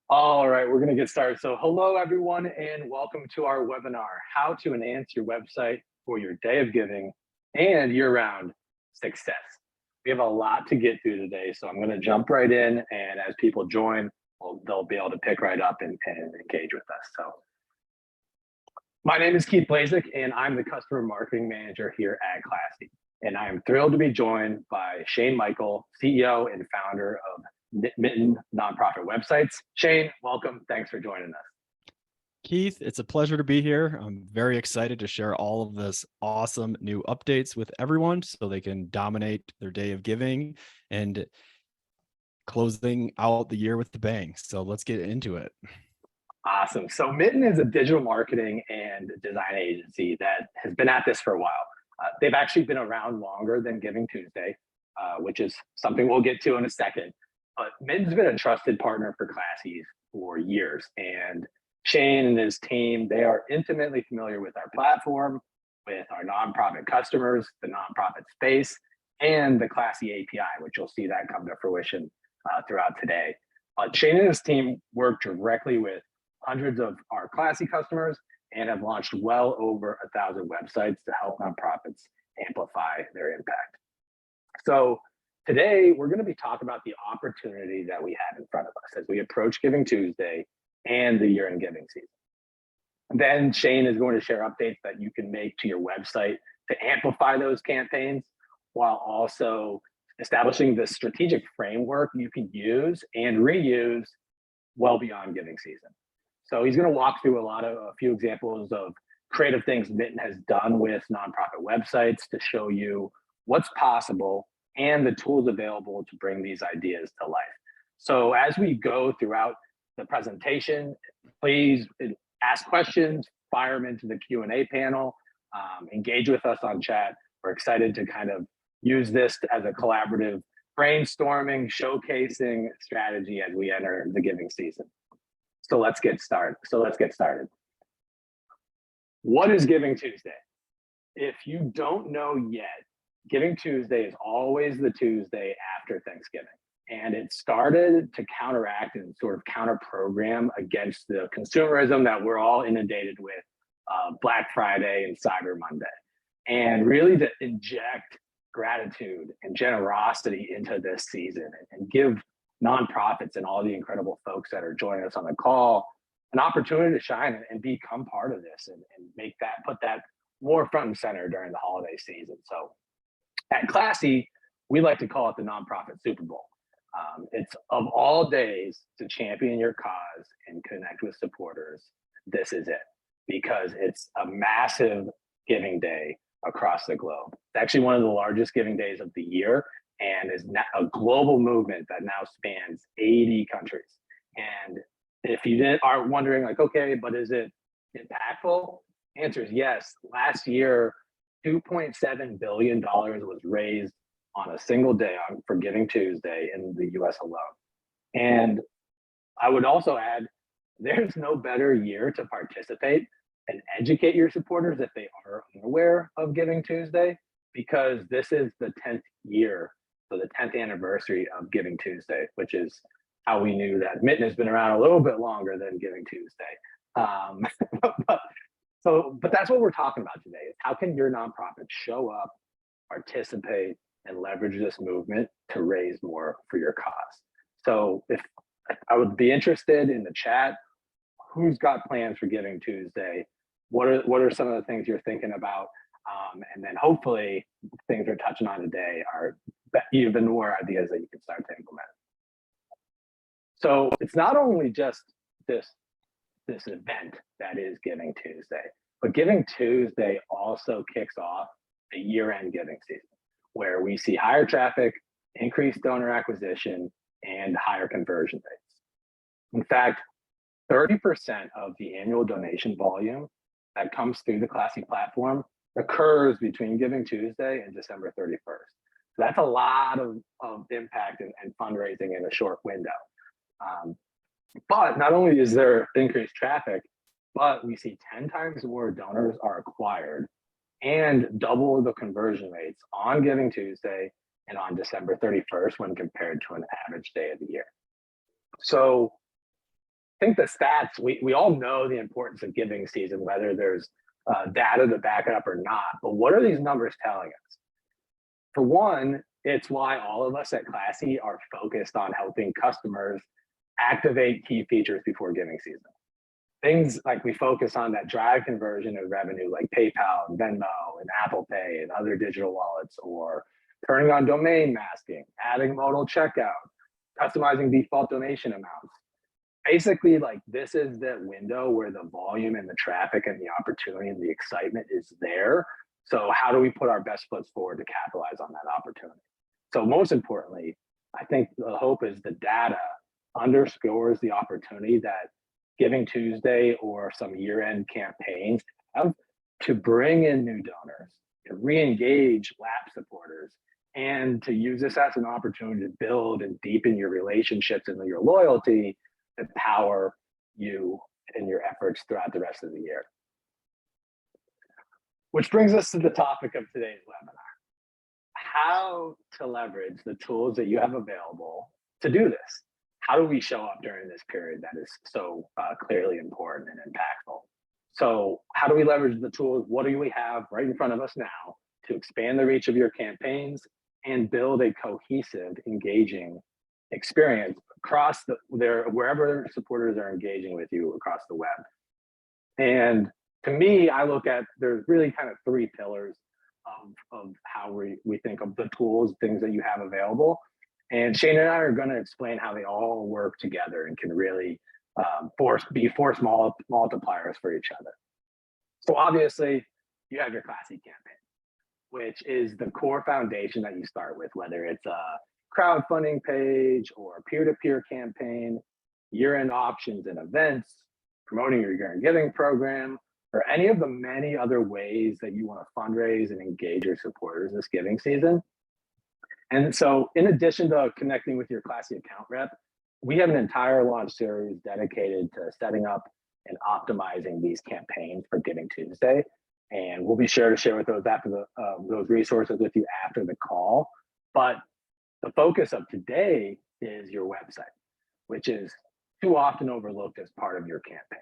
All right, we're going to get started. So hello, everyone, and welcome to our webinar, How to Enhance Your Website for Your Day of Giving and Year-Round Success. We have a lot to get through today, so I'm going to jump right in, and as people join, they'll be able to pick right up and engage with us. So my name is Keith Blazik, and I'm the Customer Marketing Manager here at Classy. And I am thrilled to be joined by Shane Michael, CEO and founder of Mitten nonprofit websites. Shane, welcome. Thanks for joining us. Keith, it's a pleasure to be here. I'm very excited to share all of this awesome new updates with everyone so they can dominate their day of giving and closing out the year with the bang. So let's get into it. Awesome. So Mitten is a digital marketing and design agency that has been at this for a while. They've actually been around longer than Giving Tuesday, which is something we'll get to in a second. But Mitten's been a trusted partner for Classy for years. And Shane and his team, they are intimately familiar with our platform, with our nonprofit customers, the nonprofit space, and the Classy API, which you'll see that come to fruition throughout today. Shane and his team work directly with hundreds of our Classy customers and have launched well over 1,000 websites to help nonprofits amplify their impact. So today, we're going to be talking about the opportunity that we have in front of us as we approach Giving Tuesday and the year-end giving season. Then Shane is going to share updates that you can make to your website to amplify those campaigns, while also establishing the strategic framework you can use and reuse well beyond giving season. So he's going to walk through a few examples of creative things Mitten has done with nonprofit websites to show you what's possible and the tools available to bring these ideas to life. So as we go throughout the presentation, please ask questions, fire them into the Q&A panel, engage with us on chat. We're excited to kind of use this as a collaborative brainstorming, showcasing strategy as we enter the giving season. So let's get started. What is Giving Tuesday? If you don't know yet, Giving Tuesday is always the Tuesday after Thanksgiving. And it started to counteract and sort of counter program against the consumerism that we're all inundated with Black Friday and Cyber Monday. And really to inject gratitude and generosity into this season and give nonprofits and all the incredible folks that are joining us on the call an opportunity to shine and become part of this and put that more front and center during the holiday season. So at Classy, we like to call it the nonprofit Super Bowl. It's of all days to champion your cause and connect with supporters. This is it, because it's a massive giving day across the globe. It's actually one of the largest giving days of the year and is a global movement that now spans 80 countries. And if you are wondering, like, okay, but is it impactful? Answer is yes. Last year, $2.7 billion was raised on a single day for Giving Tuesday in the US alone. And I would also add, there's no better year to participate and educate your supporters if they are unaware of Giving Tuesday, because this is the 10th year, so the 10th anniversary of Giving Tuesday, which is how we knew that Mitten has been around a little bit longer than Giving Tuesday. But that's what we're talking about today, is how can your nonprofit show up, participate, and leverage this movement to raise more for your cause. So if I would be interested in the chat, who's got plans for Giving Tuesday? What are some of the things you're thinking about? And then hopefully things we're touching on today are even more ideas that you can start to implement. So it's not only just this event that is Giving Tuesday, but Giving Tuesday also kicks off the year-end giving season, where we see higher traffic, increased donor acquisition, and higher conversion rates. In fact, 30% of the annual donation volume that comes through the Classy platform occurs between Giving Tuesday and December 31st. So that's a lot of impact and fundraising in a short window. But not only is there increased traffic, but we see 10 times more donors are acquired and double the conversion rates on Giving Tuesday and on December 31st when compared to an average day of the year. So think the stats, we all know the importance of giving season, whether there's data to back it up or not, but what are these numbers telling us? For one, it's why all of us at Classy are focused on helping customers activate key features before giving season. Things like we focus on that drive conversion of revenue, like PayPal and Venmo and Apple Pay and other digital wallets, or turning on domain masking, adding modal checkout, customizing default donation amounts. Basically, like, this is the window where the volume and the traffic and the opportunity and the excitement is there. So how do we put our best foot forward to capitalize on that opportunity? So most importantly, I think the hope is the data underscores the opportunity that Giving Tuesday or some year-end campaigns have to bring in new donors, to re-engage lapsed supporters, and to use this as an opportunity to build and deepen your relationships and your loyalty to power you and your efforts throughout the rest of the year. Which brings us to the topic of today's webinar: how to leverage the tools that you have available to do this. How do we show up during this period that is so clearly important and impactful? So how do we leverage the tools? What do we have right in front of us now to expand the reach of your campaigns and build a cohesive, engaging experience across wherever supporters are engaging with you across the web? And to me, I look at, there's really kind of three pillars of how we think of the tools, things that you have available. And Shane and I are going to explain how they all work together and can really be force multipliers for each other. So obviously, you have your Classy campaign, which is the core foundation that you start with, whether it's a crowdfunding page or a peer-to-peer campaign, year-end options and events, promoting your year-end giving program, or any of the many other ways that you want to fundraise and engage your supporters this giving season. And so in addition to connecting with your Classy account rep, we have an entire launch series dedicated to setting up and optimizing these campaigns for Giving Tuesday. And we'll be sure to share with those those resources with you after the call. But the focus of today is your website, which is too often overlooked as part of your campaign.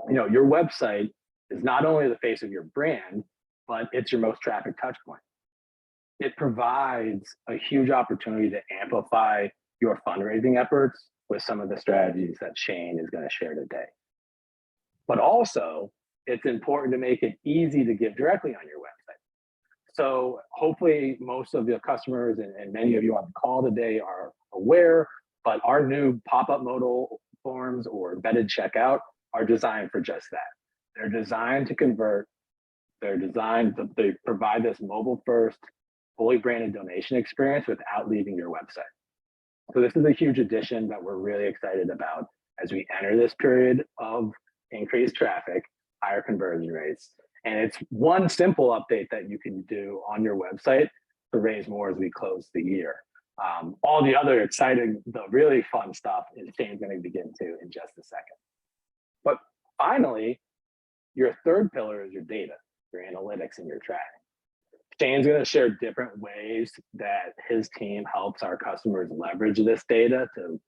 You know, your website is not only the face of your brand, but it's your most traffic touch point. It provides a huge opportunity to amplify your fundraising efforts with some of the strategies that Shane is going to share today. But also, it's important to make it easy to give directly on your website. So hopefully most of your customers and many of you on the call today are aware, but our new pop-up modal forms or embedded checkout are designed for just that. They're designed to convert. They're designed to provide this mobile-first, fully branded donation experience without leaving your website. So this is a huge addition that we're really excited about as we enter this period of increased traffic, higher conversion rates. And it's one simple update that you can do on your website to raise more as we close the year. All the other exciting, the really fun stuff is Shane's going to begin to in just a second. But finally, your third pillar is your data, your analytics, and your tracking. Shane's going to share different ways that his team helps our customers leverage this data to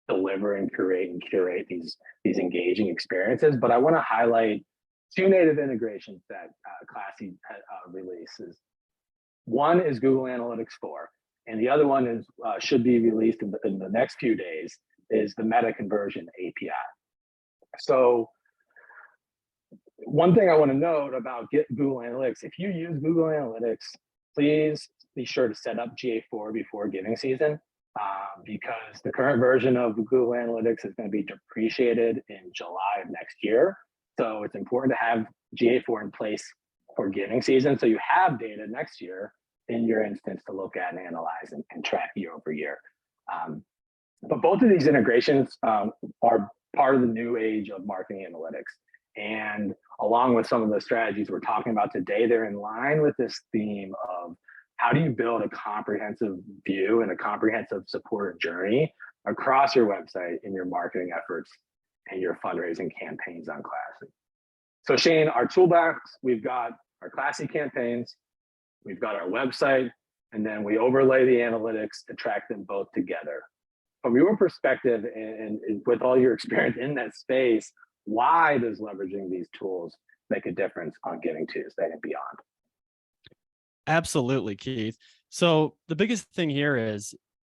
deliver and curate these engaging experiences. But I want to highlight two native integrations that Classy releases. One is Google Analytics 4, and the other one is should be released in the next few days, is the Meta Conversion API. So one thing I want to note about Google Analytics, if you use Google Analytics, please be sure to set up GA4 before giving season, because the current version of Google Analytics is going to be depreciated in July of next year. So it's important to have GA4 in place for giving season, so you have data next year in your instance to look at and analyze and track year over year. But both of these integrations are part of the new age of marketing analytics. And along with some of the strategies we're talking about today, they're in line with this theme of how do you build a comprehensive view and a comprehensive supporter journey across your website in your marketing efforts and your fundraising campaigns on Classy. So Shane, our toolbox, we've got our Classy campaigns, we've got our website, and then we overlay the analytics to track them both together. from your perspective and with all your experience in that space, why does leveraging these tools make a difference on Giving Tuesday and beyond? Absolutely, Keith. So the biggest thing here is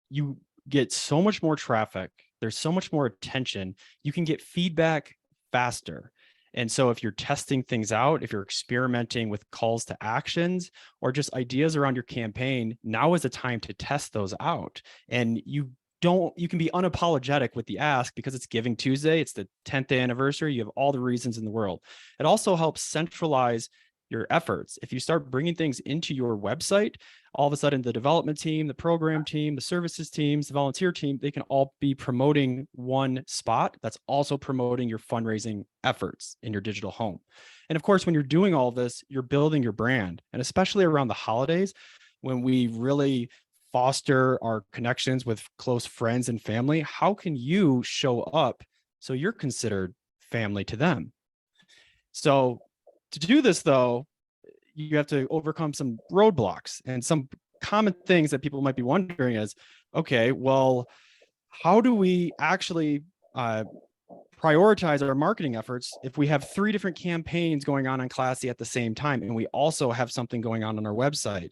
you get so much more traffic. There's so much more attention. You can get feedback faster. And so if you're testing things out, if you're experimenting with calls to actions or just ideas around your campaign, now is the time to test those out. And you can be unapologetic with the ask because it's Giving Tuesday. It's the 10th anniversary. You have all the reasons in the world. It also helps centralize your efforts. If you start bringing things into your website, all of a sudden the development team, the program team, the services teams, the volunteer team, they can all be promoting one spot that's also promoting your fundraising efforts in your digital home. And of course, when you're doing all this, you're building your brand. And especially around the holidays, when we really foster our connections with close friends and family, how can you show up so you're considered family to them? So to do this, though, you have to overcome some roadblocks, and some common things that people might be wondering is, okay, well, how do we actually prioritize our marketing efforts if we have 3 different campaigns going on Classy at the same time, and we also have something going on our website?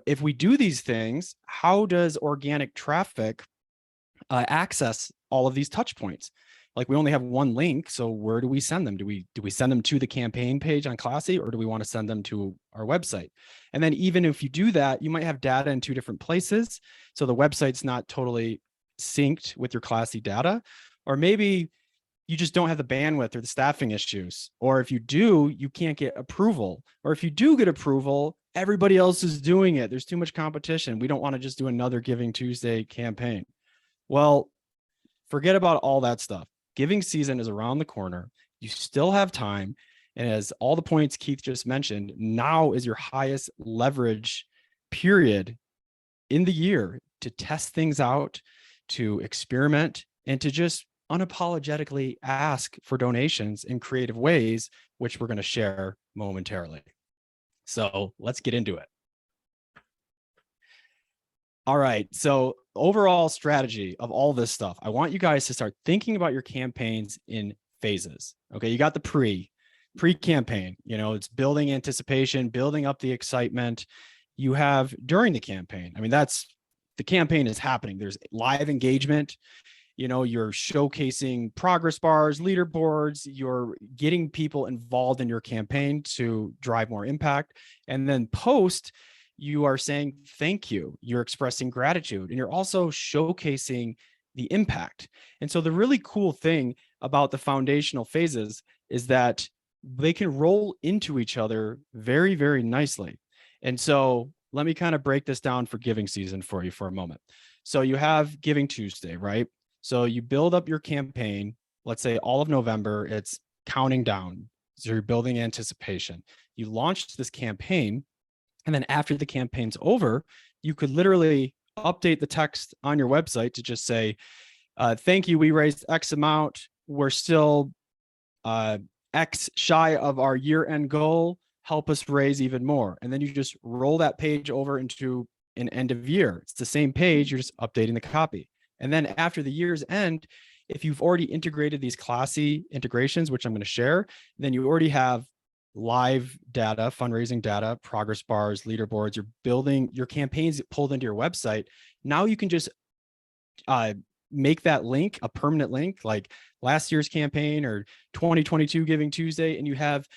If we do these things, how does organic traffic access all of these touch points? Like, we only have one link, so where do we send them? Do we send them to the campaign page on Classy, or do we want to send them to our website? And then even if you do that, you might have data in 2 different places, so the website's not totally synced with your Classy data, or maybe you just don't have the bandwidth or the staffing issues, or if you do, you can't get approval, or if you do get approval, everybody else is doing it. There's too much competition. We don't want to just do another Giving Tuesday campaign. Well, forget about all that stuff. Giving season is around the corner. You still have time. And as all the points Keith just mentioned, now is your highest leverage period in the year to test things out, to experiment, and to just unapologetically ask for donations in creative ways, which we're going to share momentarily. So let's get into it. All right. So overall strategy of all this stuff, I want you guys to start thinking about your campaigns in phases. Okay. You got the pre-campaign, it's building anticipation, building up the excitement. You have during the campaign. I mean, the campaign is happening. There's live engagement. You're showcasing progress bars, leaderboards, you're getting people involved in your campaign to drive more impact. And then post, you are saying thank you, you're expressing gratitude, and you're also showcasing the impact. And so the really cool thing about the foundational phases is that they can roll into each other very, very nicely. And so let me kind of break this down for giving season for you for a moment. So you have Giving Tuesday, right? So you build up your campaign, let's say all of November, it's counting down. So you're building anticipation. You launched this campaign, and then after the campaign's over, you could literally update the text on your website to just say, thank you, we raised X amount. We're still X shy of our year-end goal. Help us raise even more. And then you just roll that page over into an end of year. It's the same page, you're just updating the copy. And then after the year's end, if you've already integrated these Classy integrations, which I'm going to share, then you already have live data, fundraising data, progress bars, leaderboards. You're building your campaigns pulled into your website. Now you can just make that link a permanent link, like last year's campaign or 2022 Giving Tuesday, and you have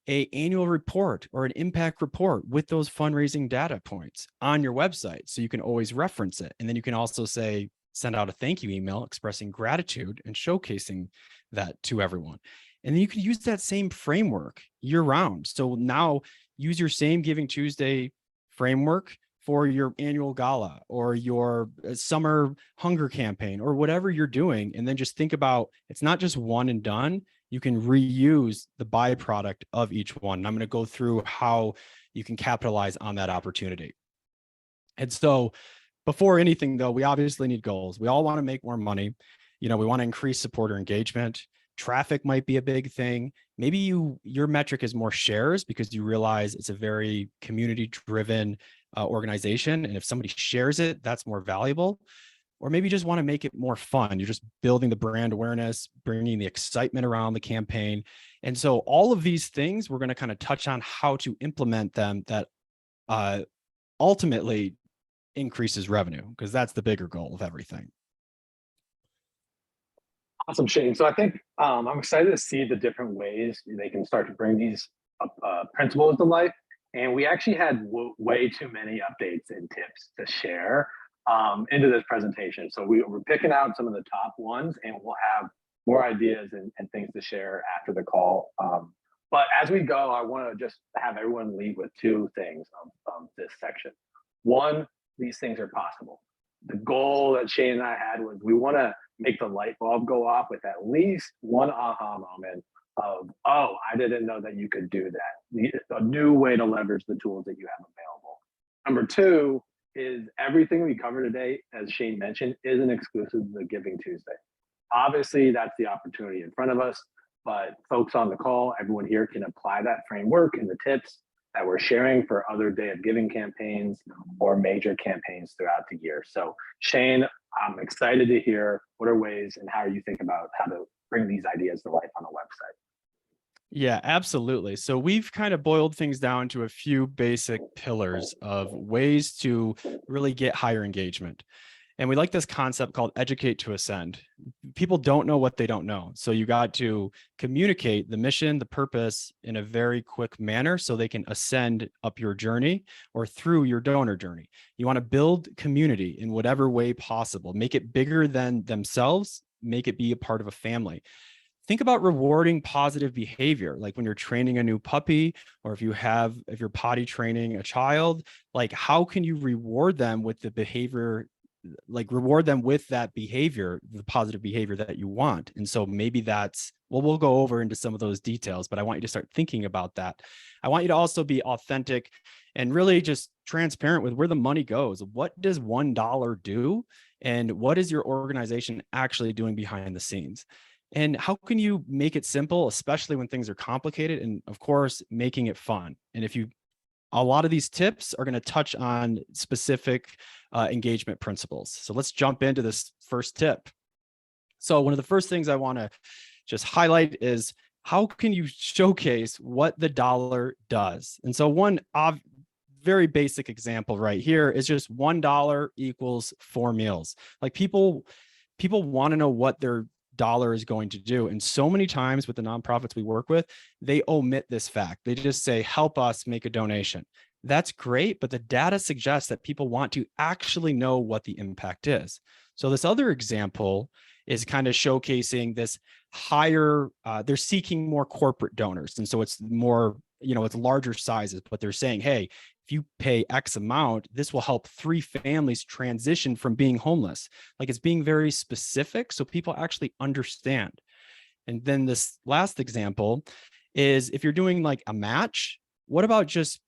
an annual report or an impact report with those fundraising data points on your website. So you can always reference it. And then you can also send out a thank you email expressing gratitude and showcasing that to everyone. And then you can use that same framework year round. So now use your same Giving Tuesday framework for your annual gala or your summer hunger campaign or whatever you're doing. And then just think about, it's not just one and done. You can reuse the byproduct of each one. And I'm going to go through how you can capitalize on that opportunity. And so before anything, though, we obviously need goals. We all want to make more money. We want to increase supporter engagement. Traffic might be a big thing. Maybe your metric is more shares because you realize it's a very community-driven organization. And if somebody shares it, that's more valuable. or maybe just want to make it more fun. You're just building the brand awareness, bringing the excitement around the campaign. And so all of these things, we're going to kind of touch on how to implement them that ultimately increases revenue, because that's the bigger goal of everything. Awesome, Shane. So I think I'm excited to see the different ways they can start to bring these principles to life. And we actually had way too many updates and tips to share into this presentation. So we're picking out some of the top ones, and we'll have more ideas and things to share after the call. But as we go, I want to just have everyone leave with two things of this section. One, these things are possible. The goal that Shane and I had was we want to make the light bulb go off with at least one aha moment of, oh, I didn't know that you could do that. A new way to leverage the tools that you have available. Number two is everything we cover today, as Shane mentioned, isn't exclusive to the Giving Tuesday. Obviously, that's the opportunity in front of us, but folks on the call, everyone here can apply that framework and the tips that we're sharing for other Day of Giving campaigns or major campaigns throughout the year. So Shane, I'm excited to hear what are ways and how you think about how to bring these ideas to life on the website. Yeah, absolutely. So we've kind of boiled things down to a few basic pillars of ways to really get higher engagement. And we like this concept called educate to ascend. People don't know what they don't know. So you got to communicate the mission, the purpose in a very quick manner so they can ascend up your journey or through your donor journey. You want to build community in whatever way possible, make it bigger than themselves, make it be a part of a family. Think about rewarding positive behavior, like when you're training a new puppy, or if you're potty training a child, like how can you reward them with the behavior, like reward them with that behavior, the positive behavior that you want. And so maybe that's, well, we'll go over into some of those details, but I want you to start thinking about that. I want you to also be authentic and really just transparent with where the money goes. What does $1 do? And what is your organization actually doing behind the scenes? And how can you make it simple, especially when things are complicated? And of course, making it fun. And a lot of these tips are going to touch on specific engagement principles. So let's jump into this first tip. So one of the first things I want to just highlight is how can you showcase what the dollar does? And so one very basic example right here is just $1 equals 4 meals. Like people want to know what their dollar is going to do. And so many times with the nonprofits we work with, they omit this fact. They just say, help us make a donation. That's great, but the data suggests that people want to actually know what the impact is. So this other example is kind of showcasing this higher, they're seeking more corporate donors. And so it's more, it's larger sizes, but they're saying, hey, if you pay X amount, this will help 3 families transition from being homeless. Like it's being very specific so people actually understand. And then this last example is if you're doing like a match, what about just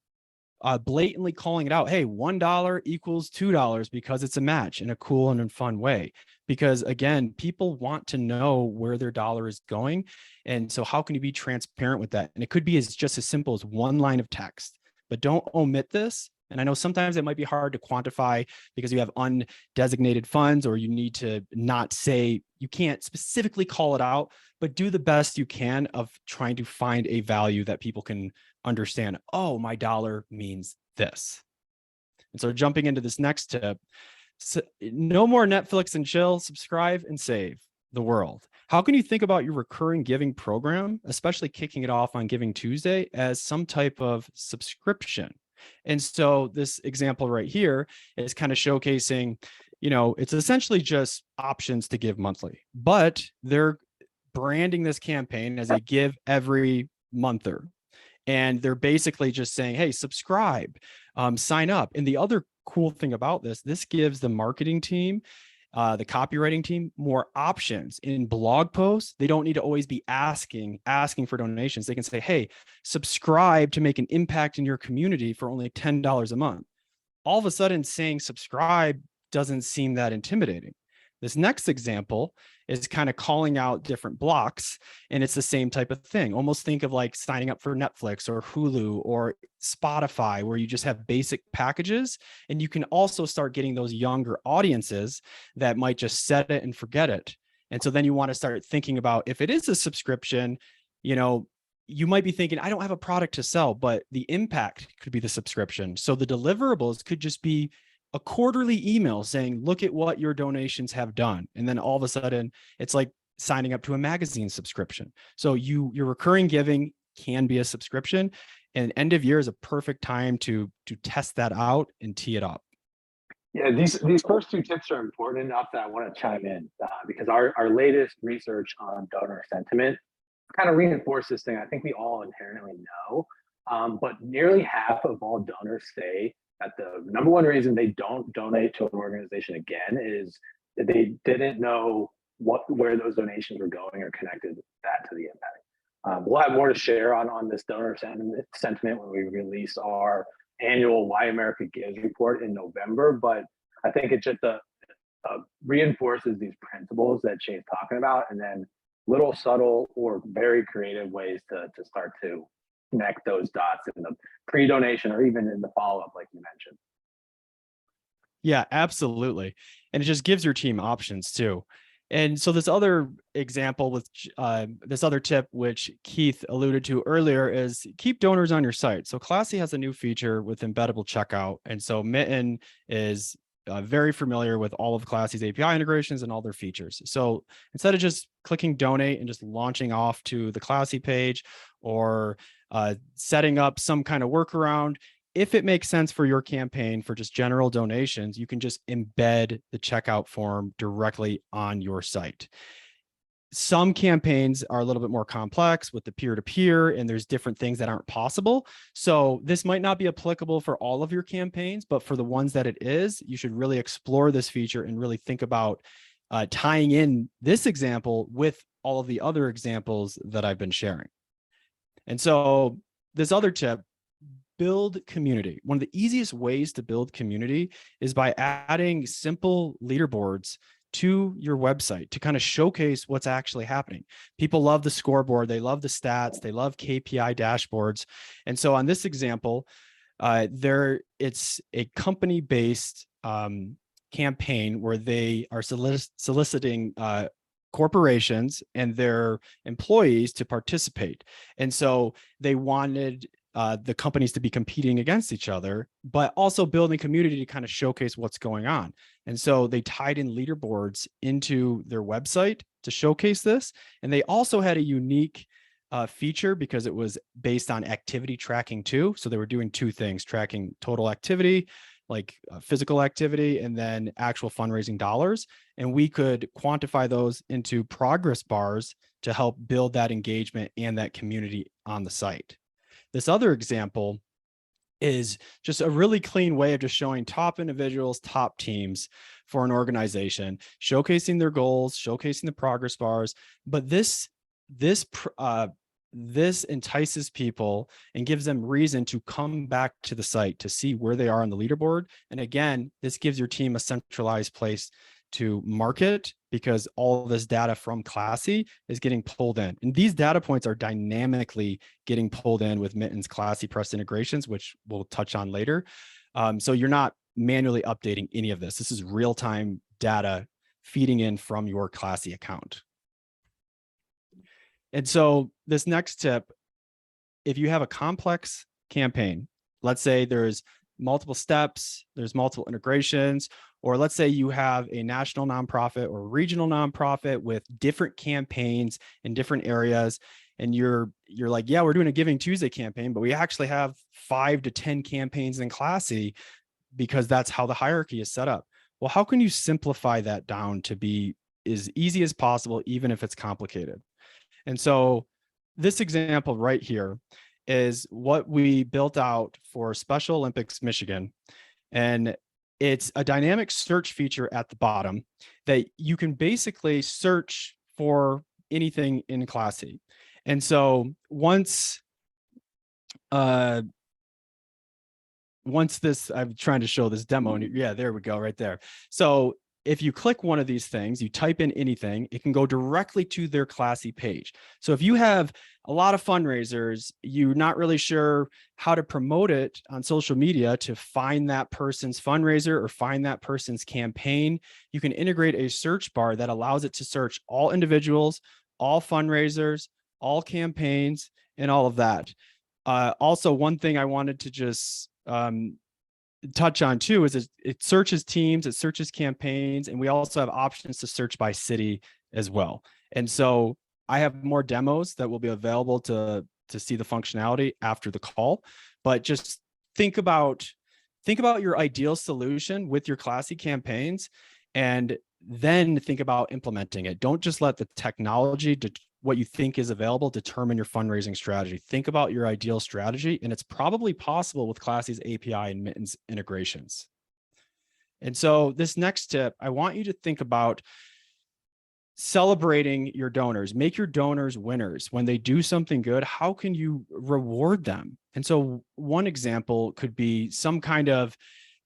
blatantly calling it out? Hey, $1 equals $2 because it's a match in a cool and fun way. Because again, people want to know where their dollar is going. And so how can you be transparent with that? And it could be just as simple as one line of text. But don't omit this. And I know sometimes it might be hard to quantify because you have undesignated funds, or you need to not say, you can't specifically call it out, but do the best you can of trying to find a value that people can understand. Oh, my dollar means this. And so jumping into this next tip, so no more Netflix and chill, subscribe and save the world. How can you think about your recurring giving program, especially kicking it off on Giving Tuesday, as some type of subscription? And so this example right here is kind of showcasing, it's essentially just options to give monthly, but they're branding this campaign as a give every monther. And they're basically just saying, hey, subscribe, sign up. And the other cool thing about this gives the marketing team, the copywriting team, more options in blog posts. They don't need to always be asking for donations. They can say, hey, subscribe to make an impact in your community for only $10 a month. All of a sudden saying subscribe doesn't seem that intimidating. This next example is kind of calling out different blocks. And it's the same type of thing. Almost think of like signing up for Netflix or Hulu or Spotify, where you just have basic packages. And you can also start getting those younger audiences that might just set it and forget it. And so then you want to start thinking about, if it is a subscription, you know, you might be thinking, I don't have a product to sell, but the impact could be the subscription. So the deliverables could just be a quarterly email saying, look at what your donations have done. And then all of a sudden it's like signing up to a magazine subscription. So your recurring giving can be a subscription, and end of year is a perfect time to test that out and tee it up. Yeah, these first two tips are important enough that I want to chime in because our latest research on donor sentiment kind of reinforces this thing I think we all inherently know. But nearly half of all donors say that the number one reason they don't donate to an organization again is that they didn't know where those donations were going or connected that to the impact. We'll have more to share on this donor sentiment when we release our annual Why America Gives report in November, but I think it just reinforces these principles that Shane's talking about, and then little subtle or very creative ways to start to connect those dots in the pre-donation or even in the follow-up, like you mentioned. Yeah, absolutely. And it just gives your team options too. And so this other example with this other tip, which Keith alluded to earlier, is keep donors on your site. So Classy has a new feature with Embeddable Checkout. And so Mitten is very familiar with all of Classy's API integrations and all their features. So instead of just clicking donate and just launching off to the Classy page, or setting up some kind of workaround, if it makes sense for your campaign for just general donations, you can just embed the checkout form directly on your site. Some campaigns are a little bit more complex with the peer-to-peer, and there's different things that aren't possible. So this might not be applicable for all of your campaigns, but for the ones that it is, you should really explore this feature and really think about tying in this example with all of the other examples that I've been sharing. And so this other tip, build community. One of the easiest ways to build community is by adding simple leaderboards to your website to kind of showcase what's actually happening. People love the scoreboard, they love the stats, they love KPI dashboards. And so on this example, it's a company-based campaign where they are soliciting corporations and their employees to participate. And so they wanted the companies to be competing against each other, but also building community to kind of showcase what's going on. And so they tied in leaderboards into their website to showcase this. And they also had a unique feature because it was based on activity tracking too. So they were doing two things: tracking total activity, like physical activity, and then actual fundraising dollars. And we could quantify those into progress bars to help build that engagement and that community on the site. This other example is just a really clean way of just showing top individuals, top teams for an organization, showcasing their goals, showcasing the progress bars. But this entices people and gives them reason to come back to the site to see where they are on the leaderboard. And again, this gives your team a centralized place to market, because all of this data from Classy is getting pulled in. And these data points are dynamically getting pulled in with Mitten's ClassyPress integrations, which we'll touch on later. So you're not manually updating any of this. This is real-time data feeding in from your Classy account. And so this next tip, if you have a complex campaign, let's say there's multiple steps, there's multiple integrations, or let's say you have a national nonprofit or regional nonprofit with different campaigns in different areas, and you're like, yeah, we're doing a Giving Tuesday campaign, but we actually have 5 to 10 campaigns in Classy because that's how the hierarchy is set up. Well, how can you simplify that down to be as easy as possible, even if it's complicated? And so this example right here is what we built out for Special Olympics Michigan. And it's a dynamic search feature at the bottom that you can basically search for anything in Classy. And so once this, I'm trying to show this demo, and yeah, there we go, right there. So if you click one of these things, you type in anything, it can go directly to their Classy page. So if you have a lot of fundraisers, you're not really sure how to promote it on social media to find that person's fundraiser or find that person's campaign, you can integrate a search bar that allows it to search all individuals, all fundraisers, all campaigns, and all of that. Also, one thing I wanted to just touch on too is it searches teams, it searches campaigns, and we also have options to search by city as well. And so I have more demos that will be available to see the functionality after the call, but just think about your ideal solution with your Classy campaigns, and then think about implementing it. Don't just let the technology what you think is available determine your fundraising strategy. Think about your ideal strategy, and it's probably possible with Classy's API and Mitten's integrations. And so this next tip, I want you to think about celebrating your donors. Make your donors winners. When they do something good, how can you reward them? And so one example could be some kind of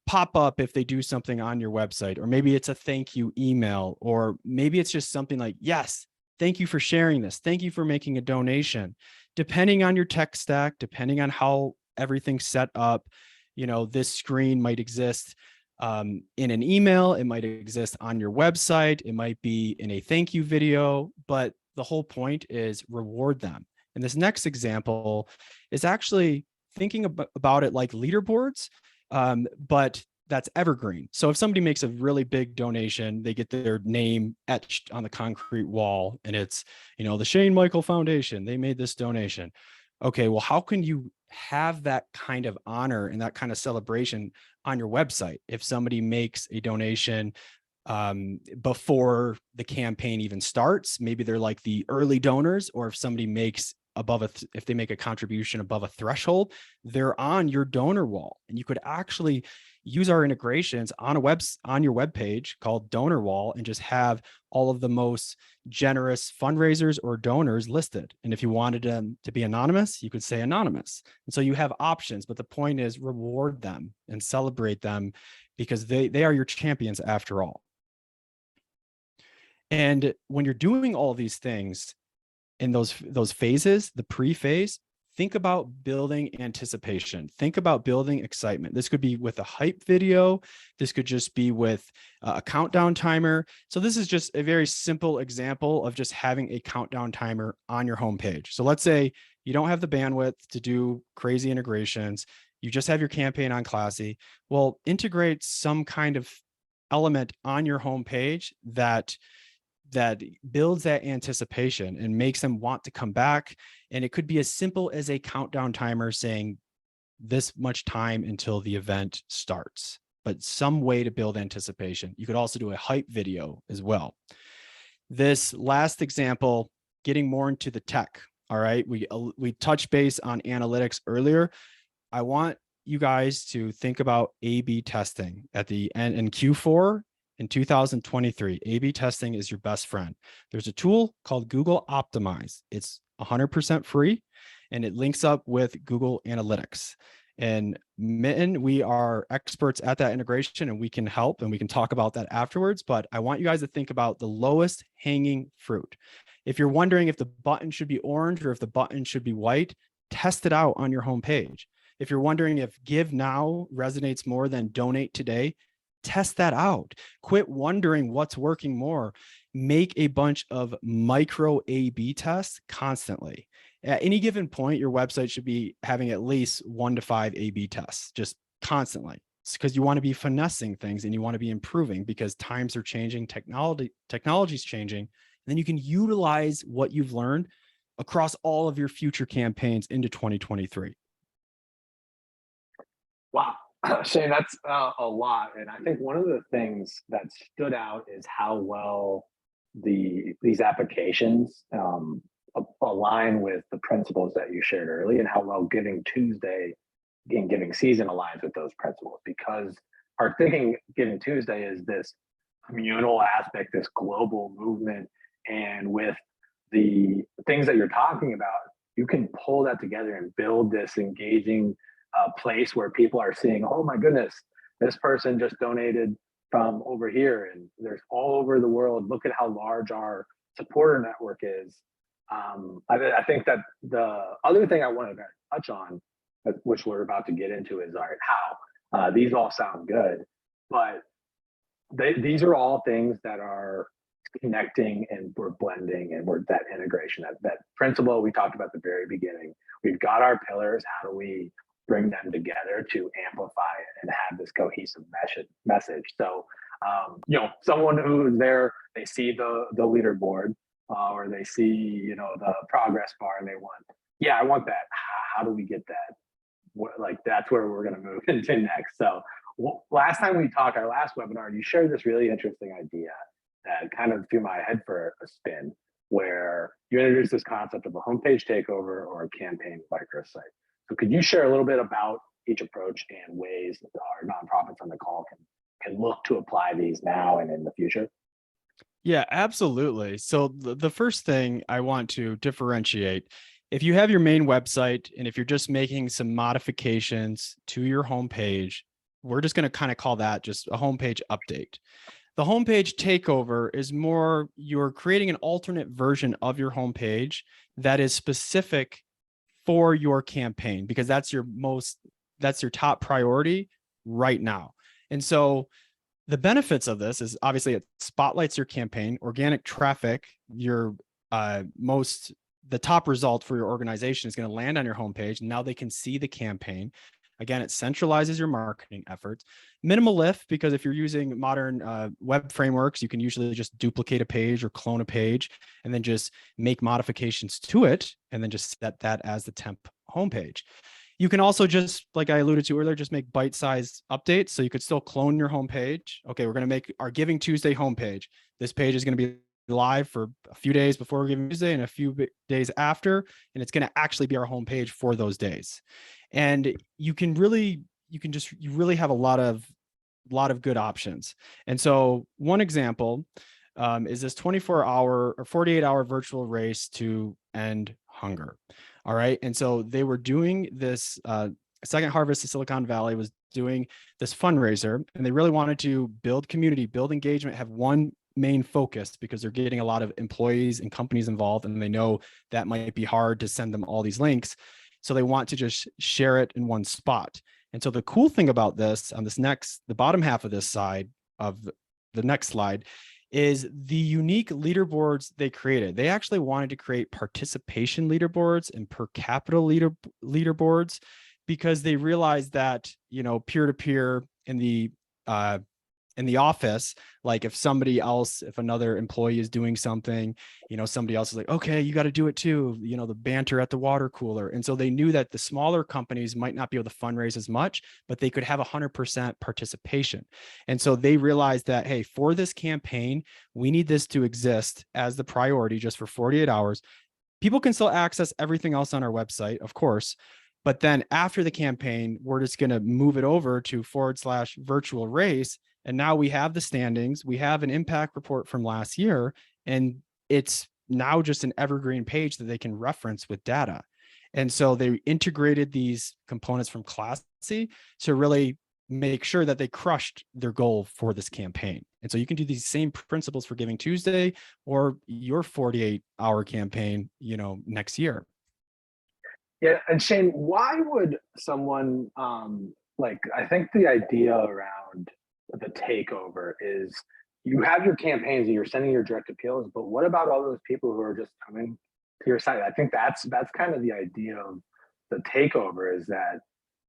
pop-up if they do something on your website, or maybe it's a thank you email, or maybe it's just something like, yes, thank you for sharing this. Thank you for making a donation. Depending on your tech stack, depending on how everything's set up, this screen might exist in an email. It might exist on your website. It might be in a thank you video, but the whole point is reward them. And this next example is actually thinking about it like leaderboards, but that's evergreen. So if somebody makes a really big donation, they get their name etched on the concrete wall, and it's, the Shane Michael Foundation, they made this donation. Okay, well, how can you have that kind of honor and that kind of celebration on your website? If somebody makes a donation before the campaign even starts, maybe they're like the early donors, or if somebody makes if they make a contribution above a threshold, they're on your donor wall. And you could actually use our integrations on your web page called Donor Wall, and just have all of the most generous fundraisers or donors listed. And if you wanted them to be anonymous, you could say anonymous. And so you have options, but the point is reward them and celebrate them, because they are your champions after all. And when you're doing all these things in those phases, the pre-phase, think about building anticipation. Think about building excitement. This could be with a hype video. This could just be with a countdown timer. So this is just a very simple example of just having a countdown timer on your homepage. So let's say you don't have the bandwidth to do crazy integrations. You just have your campaign on Classy. Well, integrate some kind of element on your homepage that builds that anticipation and makes them want to come back. And it could be as simple as a countdown timer saying this much time until the event starts, but some way to build anticipation. You could also do a hype video as well. This last example, getting more into the tech. All right, we touched base on analytics earlier. I want you guys to think about A/B testing at the end in Q4. In 2023, A/B testing is your best friend. There's a tool called Google Optimize. It's 100% free, and it links up with Google Analytics. And Mitten, we are experts at that integration, and we can help, and we can talk about that afterwards. But I want you guys to think about the lowest hanging fruit. If you're wondering if the button should be orange or if the button should be white, test it out on your homepage. If you're wondering if Give Now resonates more than Donate Today, test that out. Quit wondering what's working more. Make a bunch of micro A/B tests constantly. At any given point, your website should be having at least 1 to 5 A/B tests, just constantly. It's because you want to be finessing things and you want to be improving, because times are changing, technology's changing, and then you can utilize what you've learned across all of your future campaigns into 2023. Wow. Shane, that's a lot. And I think one of the things that stood out is how well these applications align with the principles that you shared early, and how well Giving Tuesday and Giving Season aligns with those principles. Because our thinking Giving Tuesday is this communal aspect, this global movement, and with the things that you're talking about, you can pull that together and build this engaging place where people are seeing, oh my goodness, this person just donated from over here, and there's all over the world. Look at how large our supporter network is. I think that the other thing I wanted to touch on, which we're about to get into, is all right, how these all sound good, but these are all things that are connecting, and we're blending, and we're that integration, that principle we talked about at the very beginning. We've got our pillars. How do we bring them together to amplify and have this cohesive message? So, someone who's there, they see the leaderboard, or they see, the progress bar, and they want, yeah, I want that. How do we get that? That's where we're going to move into next. So last time we talked, our last webinar, you shared this really interesting idea that kind of threw my head for a spin, where you introduced this concept of a homepage takeover or a campaign microsite. So could you share a little bit about each approach and ways that our nonprofits on the call can look to apply these now and in the future? Yeah, absolutely. So the first thing I want to differentiate, if you have your main website and if you're just making some modifications to your homepage, we're just going to kind of call that just a homepage update. The homepage takeover is more, you're creating an alternate version of your homepage that is specific for your campaign, because that's your top priority right now. And so the benefits of this is obviously it spotlights your campaign, organic traffic, the top result for your organization is going to land on your homepage. Now they can see the campaign. Again, it centralizes your marketing efforts. Minimal lift, because if you're using modern web frameworks, you can usually just duplicate a page or clone a page and then just make modifications to it and then just set that as the temp homepage. You can also just, like I alluded to earlier, just make bite-sized updates. So you could still clone your homepage. Okay, we're going to make our Giving Tuesday homepage. This page is going to be live for a few days before Giving Tuesday and a few days after, and it's going to actually be our homepage for those days. And you really have a lot of good options. And so one example is this 24-hour or 48-hour virtual race to end hunger. All right. And so they were doing this, Second Harvest of Silicon Valley was doing this fundraiser, and they really wanted to build community, build engagement, have one main focus, because they're getting a lot of employees and companies involved, and they know that might be hard to send them all these links. So they want to just share it in one spot. And so the cool thing about this on the bottom half of this side of the next slide is the unique leaderboards they created. They actually wanted to create participation leaderboards and per capita leaderboards, because they realized that, peer-to-peer in the office, like if another employee is doing something, somebody else is like, okay, you got to do it too, the banter at the water cooler. And so they knew that the smaller companies might not be able to fundraise as much, but they could have 100% participation. And so they realized that, hey, for this campaign, we need this to exist as the priority just for 48 hours. People can still access everything else on our website, of course. But then after the campaign, we're just going to move it over to /virtual race. And now we have the standings, we have an impact report from last year, and it's now just an evergreen page that they can reference with data. And so they integrated these components from Classy to really make sure that they crushed their goal for this campaign. And so you can do these same principles for Giving Tuesday or your 48-hour campaign, next year. Yeah, and Shane, why would someone I think the idea around the takeover is you have your campaigns and you're sending your direct appeals, but what about all those people who are just coming to your site? I think that's kind of the idea of the takeover, is that,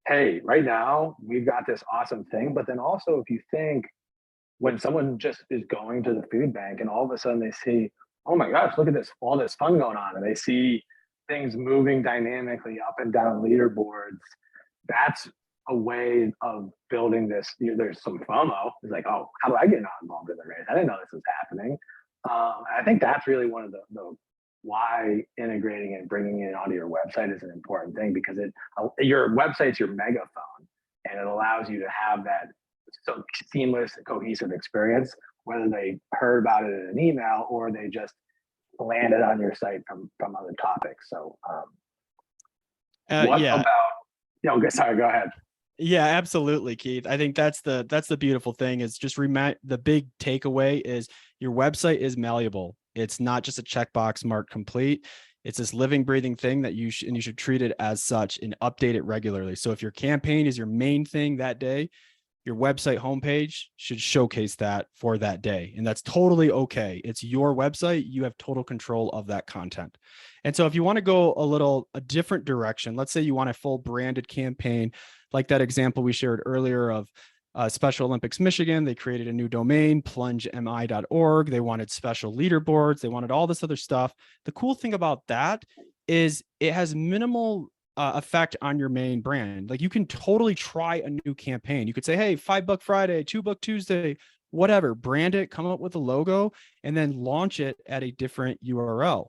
hey, right now we've got this awesome thing, but then also if you think when someone just is going to the food bank and all of a sudden they see, oh my gosh, look at this, all this fun going on, and they see things moving dynamically up and down leaderboards, that's a way of building this. There's some FOMO. It's like, oh, how do I get involved in the race? I didn't know this was happening. I think that's really one of the why integrating and bringing it onto your website is an important thing, because your website's your megaphone, and it allows you to have that so seamless, cohesive experience, whether they heard about it in an email or they just landed on your site from other topics. So what yeah. about, sorry, go ahead. Yeah, absolutely, Keith. I think that's the beautiful thing is just remind the big takeaway is your website is malleable. It's not just a checkbox marked complete. It's this living, breathing thing that you should treat it as such and update it regularly. So if your campaign is your main thing that day, your website homepage should showcase that for that day. And that's totally okay. It's your website. You have total control of that content. And so if you want to go a different direction, let's say you want a full branded campaign, like that example we shared earlier of Special Olympics Michigan, they created a new domain, plungemi.org. They wanted special leaderboards. They wanted all this other stuff. The cool thing about that is it has minimal effect on your main brand. Like you can totally try a new campaign. You could say, hey, $5 Friday, $2 Tuesday, whatever, brand it, come up with a logo, and then launch it at a different URL.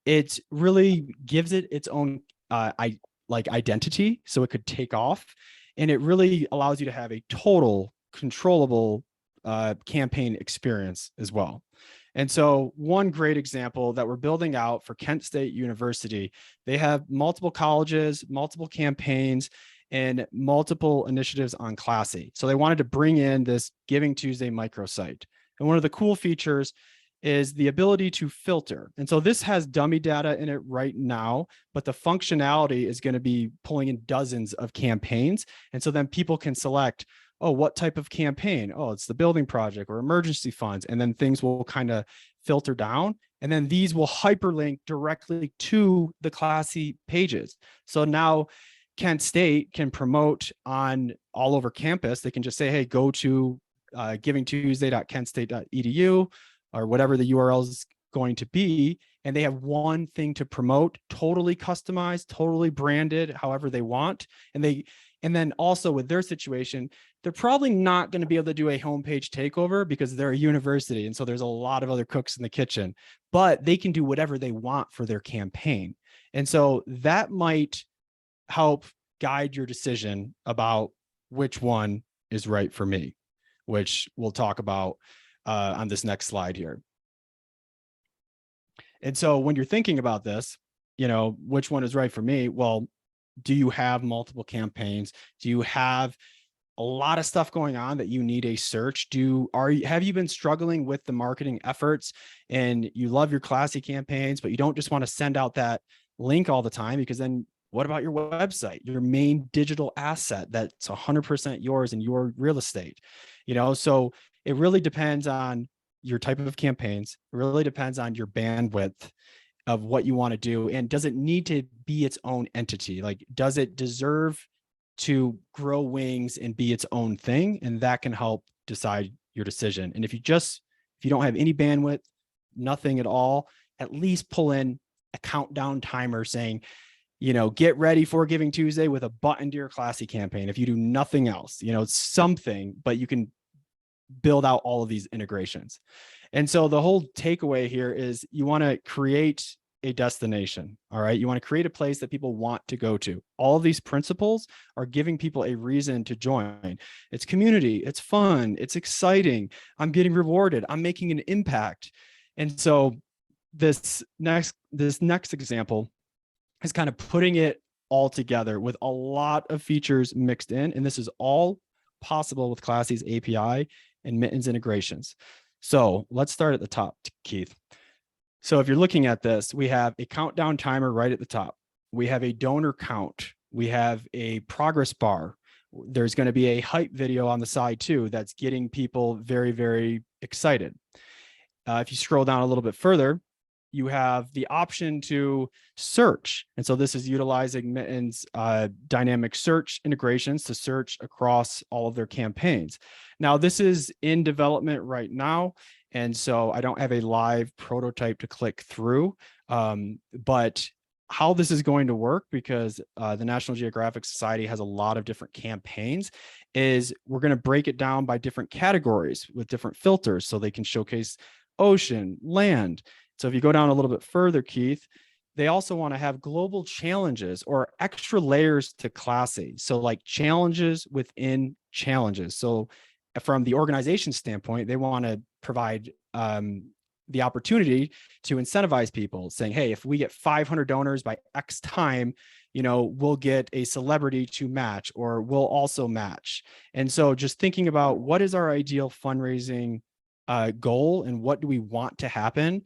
It really gives it its own identity, so it could take off, and it really allows you to have a total controllable campaign experience as well. And so one great example that we're building out for Kent State University, they have multiple colleges, multiple campaigns, and multiple initiatives on Classy. So they wanted to bring in this Giving Tuesday microsite. And one of the cool features is the ability to filter. And so this has dummy data in it right now, but the functionality is going to be pulling in dozens of campaigns. And so then people can select, oh, what type of campaign? Oh, it's the building project or emergency funds. And then things will kind of filter down. And then these will hyperlink directly to the Classy pages. So now Kent State can promote on all over campus. They can just say, hey, go to givingtuesday.kentstate.edu or whatever the URL is going to be. And they have one thing to promote, totally customized, totally branded, however they want. And then also with their situation, they're probably not going to be able to do a homepage takeover because they're a university. And so there's a lot of other cooks in the kitchen, but they can do whatever they want for their campaign. And so that might help guide your decision about which one is right for me, which we'll talk about on this next slide here. And so when you're thinking about this, which one is right for me? Well, do you have multiple campaigns? Do you have a lot of stuff going on that you need a search? Have you been struggling with the marketing efforts and you love your Classy campaigns, but you don't just want to send out that link all the time? Because then what about your website, your main digital asset that's 100% yours and your real estate? So it really depends on your type of campaigns. It really depends on your bandwidth of what you want to do. And does it need to be its own entity? Like, does it deserve to grow wings and be its own thing? And that can help decide your decision. And if you don't have any bandwidth, nothing at all, at least pull in a countdown timer saying, get ready for Giving Tuesday with a button to your Classy campaign. If you do nothing else, it's something, but you can build out all of these integrations. And so the whole takeaway here is you want to create a destination. All right. You want to create a place that people want to go to. All of these principles are giving people a reason to join. It's community. It's fun. It's exciting. I'm getting rewarded. I'm making an impact. And so this next example is kind of putting it all together with a lot of features mixed in. And this is all possible with Classy's API and Mitten's integrations. So let's start at the top, Keith. So if you're looking at this, we have a countdown timer right at the top. We have a donor count. We have a progress bar. There's going to be a hype video on the side too that's getting people very, very excited. If you scroll down a little bit further, you have the option to search. And so this is utilizing Mitten's dynamic search integrations to search across all of their campaigns. Now, this is in development right now. And so I don't have a live prototype to click through, but how this is going to work, because the National Geographic Society has a lot of different campaigns, is we're going to break it down by different categories with different filters so they can showcase ocean, land. So if you go down a little bit further, Keith, they also want to have global challenges or extra layers to Classy. So like challenges within challenges. So from the organization standpoint, they want to provide the opportunity to incentivize people saying, hey, if we get 500 donors by X time, we'll get a celebrity to match, or we'll also match. And so just thinking about what is our ideal fundraising goal and what do we want to happen,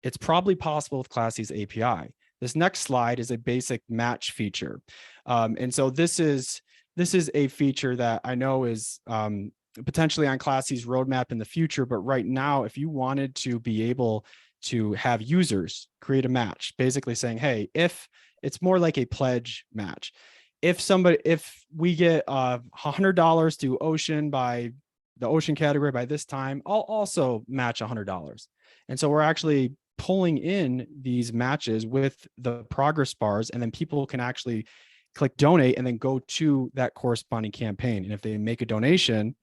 it's probably possible with Classy's API. This next slide is a basic match feature. And so this is a feature that I know is potentially on Classy's roadmap in the future. But right now, if you wanted to be able to have users create a match, basically saying, hey, if it's more like a pledge match, if we get $100 to ocean by the ocean category by this time, I'll also match $100. And so we're actually pulling in these matches with the progress bars, and then people can actually click donate and then go to that corresponding campaign. And if they make a donation,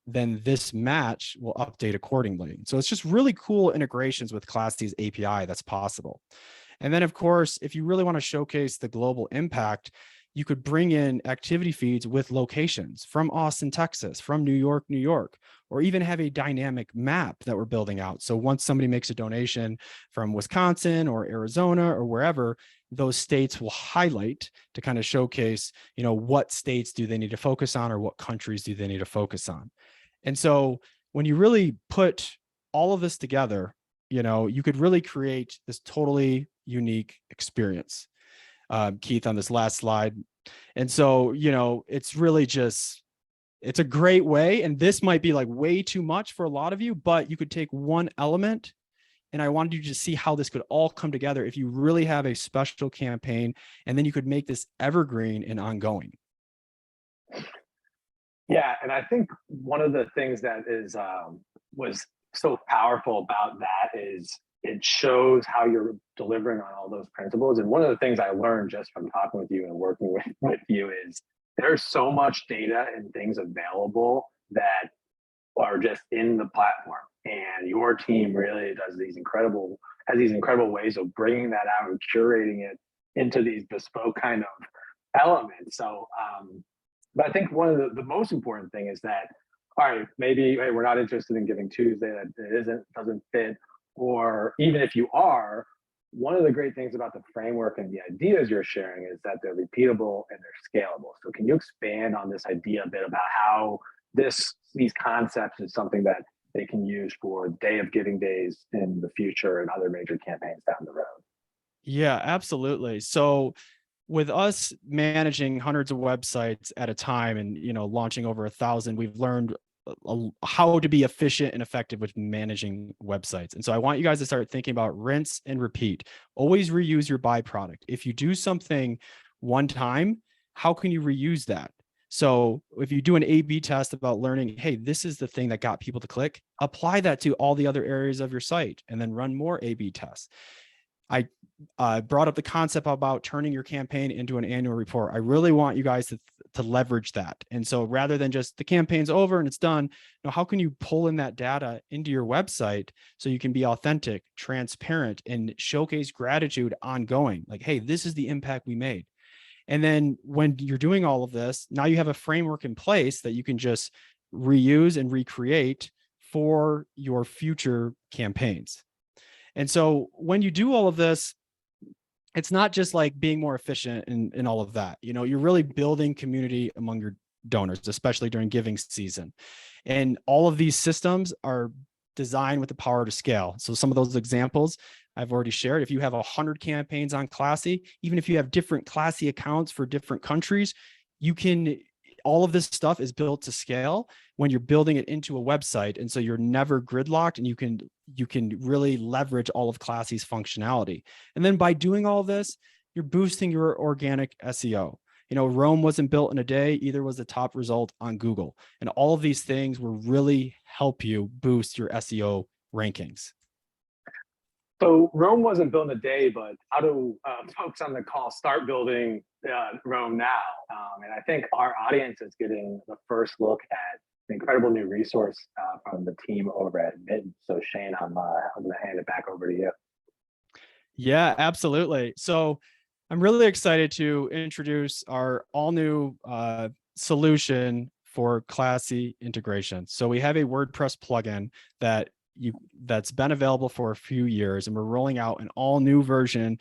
then this match will update accordingly. So it's just really cool integrations with Classy's API that's possible. And then, of course, if you really want to showcase the global impact, you could bring in activity feeds with locations from Austin, Texas, from New York, New York, or even have a dynamic map that we're building out. So once somebody makes a donation from Wisconsin or Arizona or wherever, those states will highlight to kind of showcase, what states do they need to focus on, or what countries do they need to focus on. And so when you really put all of this together, you could really create this totally unique experience. Keith, on this last slide. And so, it's really just, it's a great way. And this might be like way too much for a lot of you, but you could take one element, and I wanted you to see how this could all come together if you really have a special campaign, and then you could make this evergreen and ongoing. Yeah, and I think one of the things that was so powerful about that is it shows how you're delivering on all those principles. And one of the things I learned just from talking with you and working with you is there's so much data and things available that are just in the platform. And your team really has these incredible ways of bringing that out and curating it into these bespoke kind of elements. So, but I think one of the most important thing is that, all right, maybe, hey, we're not interested in Giving Tuesday, that it doesn't fit. Or even if you are, one of the great things about the framework and the ideas you're sharing is that they're repeatable and they're scalable. So can you expand on this idea a bit about how these concepts is something that they can use for Day of Giving days in the future and other major campaigns down the road? Yeah, absolutely. So with us managing hundreds of websites at a time and, launching over 1,000, we've learned how to be efficient and effective with managing websites. And so I want you guys to start thinking about rinse and repeat. Always reuse your byproduct. If you do something one time, how can you reuse that? So if you do an A/B test about learning, hey, this is the thing that got people to click, apply that to all the other areas of your site, and then run more A/B tests. I brought up the concept about turning your campaign into an annual report. I really want you guys to leverage that. And so rather than just the campaign's over and it's done, how can you pull in that data into your website so you can be authentic, transparent, and showcase gratitude ongoing? Like, hey, this is the impact we made. And then when you're doing all of this, now you have a framework in place that you can just reuse and recreate for your future campaigns. And so when you do all of this, it's not just like being more efficient and all of that. You're really building community among your donors, especially during giving season. And all of these systems are designed with the power to scale. So some of those examples I've already shared. If you have 100 campaigns on Classy, even if you have different Classy accounts for different countries, all of this stuff is built to scale when you're building it into a website. And so you're never gridlocked, and you can really leverage all of Classy's functionality. And then by doing all this, you're boosting your organic SEO. Rome wasn't built in a day, either was the top result on Google. And all of these things will really help you boost your SEO rankings. So Rome wasn't built in a day, but how do folks on the call start building Rome now? And I think our audience is getting the first look at an incredible new resource from the team over at Mitten. So Shane, I'm going to hand it back over to you. Yeah, absolutely. So I'm really excited to introduce our all new solution for Classy integration. So we have a WordPress plugin that's been available for a few years, and we're rolling out an all new version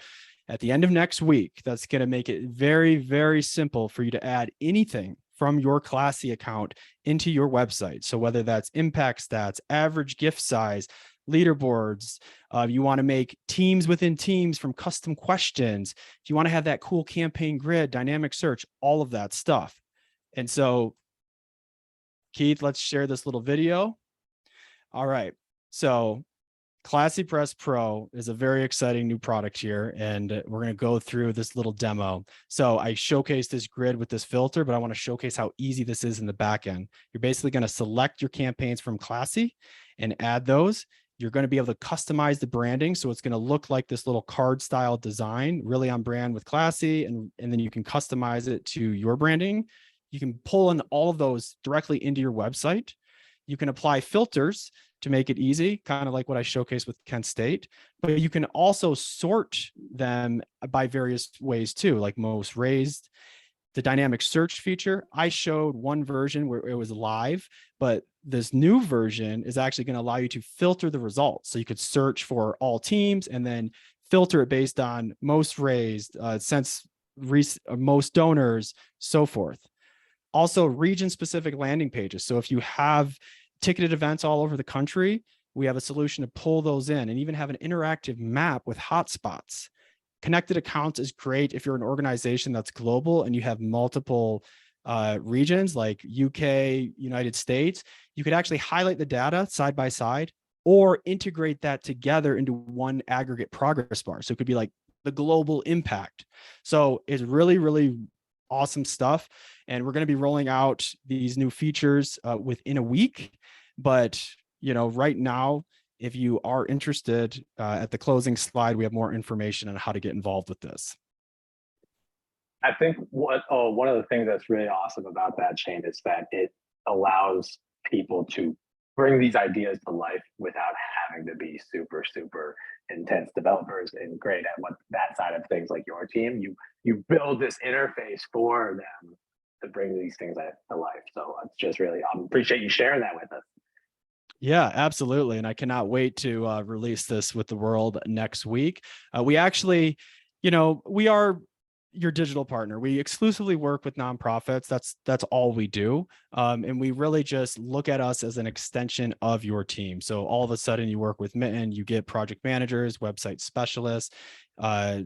At the end of next week, that's going to make it very, very simple for you to add anything from your Classy account into your website. So whether that's impact stats, average gift size, leaderboards, you want to make teams within teams from custom questions, if you want to have that cool campaign grid, dynamic search, all of that stuff. And so, Keith, let's share this little video. All right. So ClassyPress Pro is a very exciting new product here, and we're going to go through this little demo. So I showcased this grid with this filter, but I want to showcase how easy this is in the back end. You're basically going to select your campaigns from Classy and add those. You're going to be able to customize the branding. So it's going to look like this little card style design, really on brand with Classy, and then you can customize it to your branding. You can pull in all of those directly into your website. You can apply filters to make it easy, kind of like what I showcased with Kent State, but you can also sort them by various ways too, like most raised, the dynamic search feature. I showed one version where it was live, but this new version is actually going to allow you to filter the results. So you could search for all teams and then filter it based on most raised, most donors, so forth. Also region specific landing pages. So if you have ticketed events all over the country, we have a solution to pull those in and even have an interactive map with hotspots. Connected accounts is great if you're an organization that's global and you have multiple regions like UK, United States. You could actually highlight the data side by side or integrate that together into one aggregate progress bar. So it could be like the global impact. So it's really, really awesome stuff. And we're going to be rolling out these new features within a week. But, right now, if you are interested, at the closing slide, we have more information on how to get involved with this. I think one of the things that's really awesome about that, Shane, is that it allows people to bring these ideas to life without having to be super, super intense developers and great at what that side of things like your team. You build this interface for them to bring these things to life. So it's just really, appreciate you sharing that with us. Yeah, absolutely. And I cannot wait to release this with the world next week. We actually, we are your digital partner. We exclusively work with nonprofits. That's all we do. And we really just look at us as an extension of your team. So all of a sudden you work with Mitten, you get project managers, website specialists,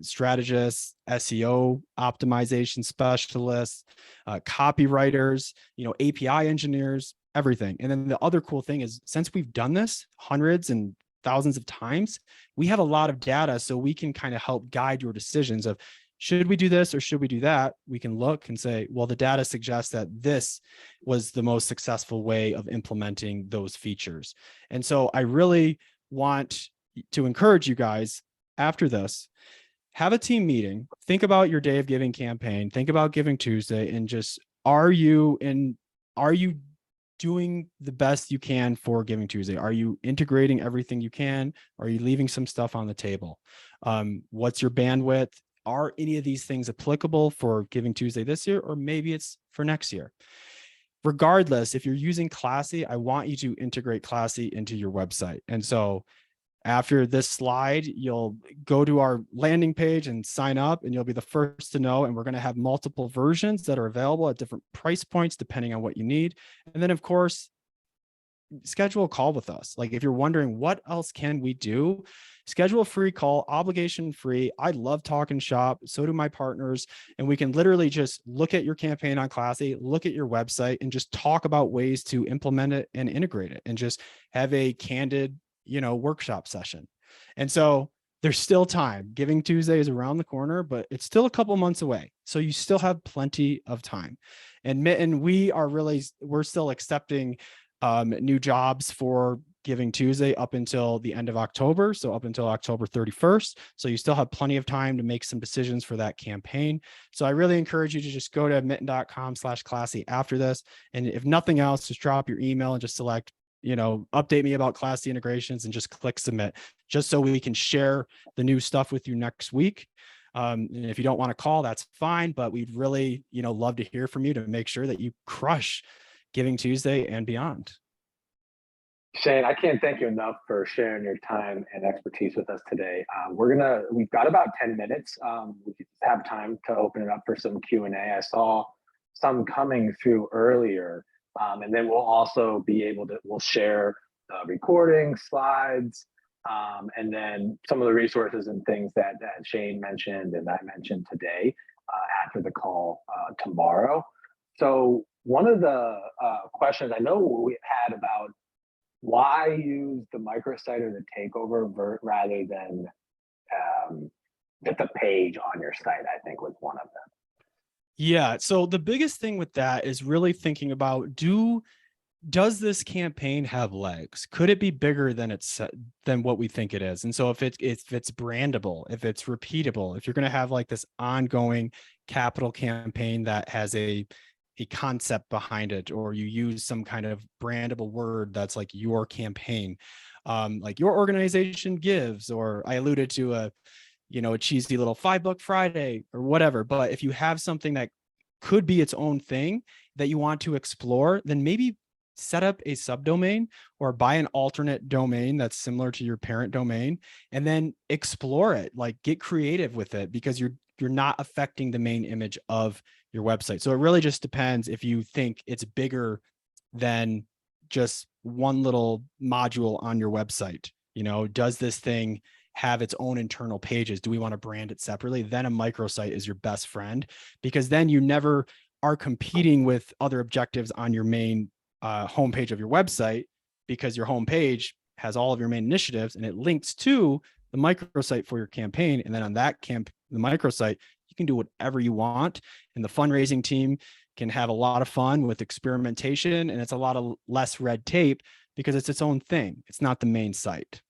strategists, SEO optimization specialists, copywriters, API engineers, everything. And then the other cool thing is, since we've done this hundreds and thousands of times, we have a lot of data, so we can kind of help guide your decisions of, should we do this or should we do that? We can look and say, well, the data suggests that this was the most successful way of implementing those features. And so I really want to encourage you guys, after this, have a team meeting, think about your Day of Giving campaign, think about Giving Tuesday, and just, are you doing the best you can for Giving Tuesday? Are you integrating everything you can? Are you leaving some stuff on the table? What's your bandwidth? Are any of these things applicable for Giving Tuesday this year, or maybe it's for next year? Regardless, if you're using Classy, I want you to integrate Classy into your website. And so after this slide, you'll go to our landing page and sign up, and you'll be the first to know. And we're going to have multiple versions that are available at different price points, depending on what you need. And then, of course, schedule a call with us. Like, if you're wondering what else can we do, schedule a free call, obligation free. I love talking shop. So do my partners. And we can literally just look at your campaign on Classy, look at your website, and just talk about ways to implement it and integrate it, and just have a candid, workshop session. And so there's still time. Giving Tuesday is around the corner, but it's still a couple months away. So you still have plenty of time. And Mitten, we're still accepting new jobs for Giving Tuesday up until the end of October. So up until October 31st. So you still have plenty of time to make some decisions for that campaign. So I really encourage you to just go to mitten.com/classy after this. And if nothing else, just drop your email and just select, update me about Classy integrations, and just click submit, just so we can share the new stuff with you next week. And if you don't want to call, that's fine, but we'd really, love to hear from you to make sure that you crush Giving Tuesday and beyond. Shane, I can't thank you enough for sharing your time and expertise with us today. We've got about 10 minutes. We have time to open it up for some Q&A. I saw some coming through earlier. And then we'll also we'll share recording slides, and then some of the resources and things that Shane mentioned and I mentioned today after the call tomorrow. So one of the questions I know we had about why use the microsite or the takeover rather than just a page on your site, I think was one of them. Yeah. So the biggest thing with that is really thinking about does this campaign have legs? Could it be bigger than what we think it is? And so if it's brandable, if it's repeatable, if you're going to have like this ongoing capital campaign that has a concept behind it, or you use some kind of brandable word that's like your campaign, like your organization gives, or I alluded to a cheesy little $5 Friday or whatever. But if you have something that could be its own thing that you want to explore, then maybe set up a subdomain or buy an alternate domain that's similar to your parent domain, and then explore it, like get creative with it, because you're not affecting the main image of your website. So it really just depends if you think it's bigger than just one little module on your website. Does this thing have its own internal pages? Do we want to brand it separately? Then a microsite is your best friend, because then you never are competing with other objectives on your main homepage of your website, because your homepage has all of your main initiatives and it links to the microsite for your campaign. And then on the microsite, you can do whatever you want. And the fundraising team can have a lot of fun with experimentation, and it's a lot of less red tape because it's its own thing. It's not the main site.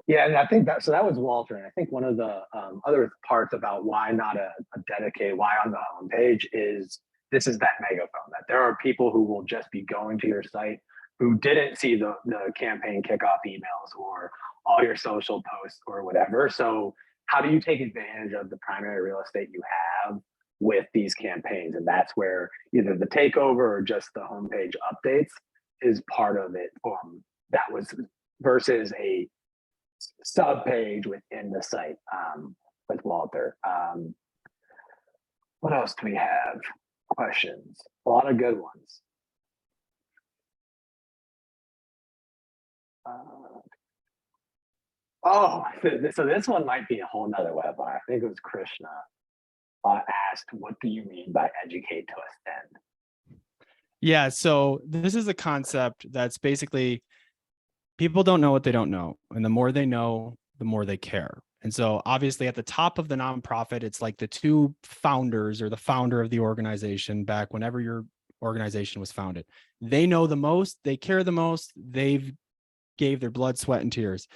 Yeah, and I think that was Walter. And I think one of the other parts about why not a dedicated, why on the homepage is this is that megaphone, that there are people who will just be going to your site who didn't see the campaign kickoff emails or all your social posts or whatever. So how do you take advantage of the primary real estate you have with these campaigns? And that's where either the takeover or just the homepage updates is part of it. That was versus a sub page within the site with Walter. What else do we have? Questions? A lot of good ones. So this one might be a whole nother webinar. I think it was Krishna asked, what do you mean by educate to extend? Yeah, so this is a concept that's basically people don't know what they don't know. And the more they know, the more they care. And so obviously at the top of the nonprofit, it's like the two founders or the founder of the organization back whenever your organization was founded. They know the most, they care the most, they've gave their blood, sweat, and tears.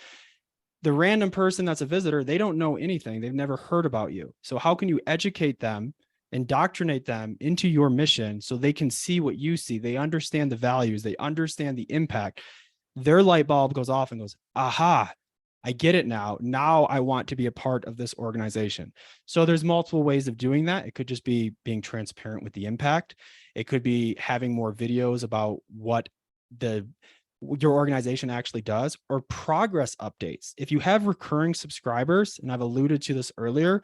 The random person that's a visitor, they don't know anything. They've never heard about you. So how can you educate them, indoctrinate them into your mission so they can see what you see? They understand the values, they understand the impact. Their light bulb goes off and goes, aha, I get it now. Now I want to be a part of this organization. So there's multiple ways of doing that. It could just be being transparent with the impact. It could be having more videos about what your organization actually does, or progress updates. If you have recurring subscribers, and I've alluded to this earlier,